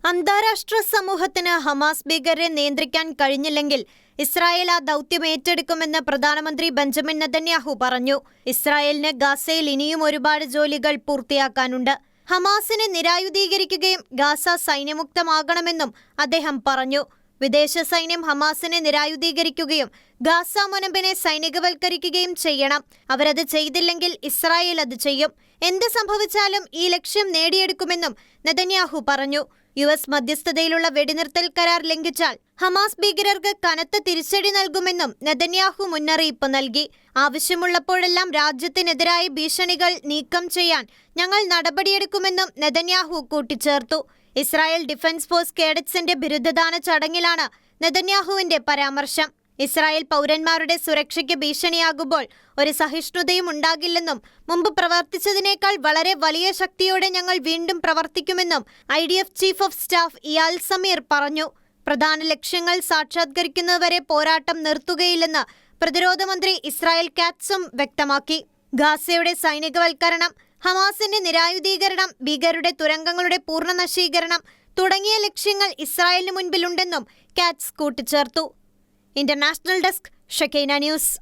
അന്താരാഷ്ട്ര സമൂഹത്തിന് ഹമാസ് ഭീകരരെ നിയന്ത്രിക്കാൻ കഴിഞ്ഞില്ലെങ്കിൽ ഇസ്രായേൽ ആ ദൗത്യം ഏറ്റെടുക്കുമെന്ന് പ്രധാനമന്ത്രി ബെഞ്ചമിൻ നെതന്യാഹു പറഞ്ഞു. ഇസ്രായേലിന് ഗാസയിൽ ഇനിയും ഒരുപാട് ജോലികൾ പൂർത്തിയാക്കാനുണ്ട്. ഹമാസിനെ നിരായുധീകരിക്കുകയും ഗാസ സൈന്യമുക്തമാകണമെന്നും അദ്ദേഹം പറഞ്ഞു. വിദേശ സൈന്യം ഹമാസിനെ നിരായുധീകരിക്കുകയും ഗാസ മുനമ്പിനെ സൈനികവൽക്കരിക്കുകയും ചെയ്യണം. അവരത് ചെയ്തില്ലെങ്കിൽ ഇസ്രായേൽ അത് ചെയ്യും. എന്ത് സംഭവിച്ചാലും ഈ ലക്ഷ്യം നേടിയെടുക്കുമെന്നും നെതന്യാഹു പറഞ്ഞു. US മധ്യസ്ഥതയിലുള്ള വെടിനിർത്തൽ കരാർ ലംഘിച്ചാൽ ഹമാസ് ഭീകരർക്ക് കനത്ത തിരിച്ചടി നൽകുമെന്നും നെതന്യാഹു മുന്നറിയിപ്പ് നൽകി. ആവശ്യമുള്ളപ്പോഴെല്ലാം രാജ്യത്തിനെതിരായ ഭീഷണികൾ നീക്കം ചെയ്യാൻ ഞങ്ങൾ നടപടിയെടുക്കുമെന്നും നെതന്യാഹു കൂട്ടിച്ചേർത്തു. ഇസ്രായേൽ ഡിഫൻസ് ഫോഴ്സ് കേഡറ്റ്സിന്റെ ബിരുദദാന ചടങ്ങിലാണ് നെതന്യാഹുവിന്റെ പരാമർശം. ഇസ്രായേൽ പൗരന്മാരുടെ സുരക്ഷയ്ക്ക് ഭീഷണിയാകുമ്പോൾ ഒരു സഹിഷ്ണുതയും ഉണ്ടാകില്ലെന്നും മുമ്പ് പ്രവർത്തിച്ചതിനേക്കാൾ വളരെ വലിയ ശക്തിയോടെ ഞങ്ങൾ വീണ്ടും പ്രവർത്തിക്കുമെന്നും IDF chief of staff ഇയാൽ Sameer പറഞ്ഞു. പ്രധാന ലക്ഷ്യങ്ങൾ സാക്ഷാത്കരിക്കുന്നതുവരെ പോരാട്ടം നിർത്തുകയില്ലെന്ന് പ്രതിരോധ മന്ത്രി ഇസ്രായേൽ കാറ്റ്സും വ്യക്തമാക്കി. ഗാസയുടെ സൈനികവൽക്കരണം, ഹമാസിന്റെ നിരായുധീകരണം, ഭീകരരുടെ തുരങ്കങ്ങളുടെ പൂർണ്ണ നശീകരണം തുടങ്ങിയ ലക്ഷ്യങ്ങൾ ഇസ്രായേലിന് മുൻപിലുണ്ടെന്നും കാറ്റ്സ് കൂട്ടിച്ചേർത്തു. International desk, Shekinah news.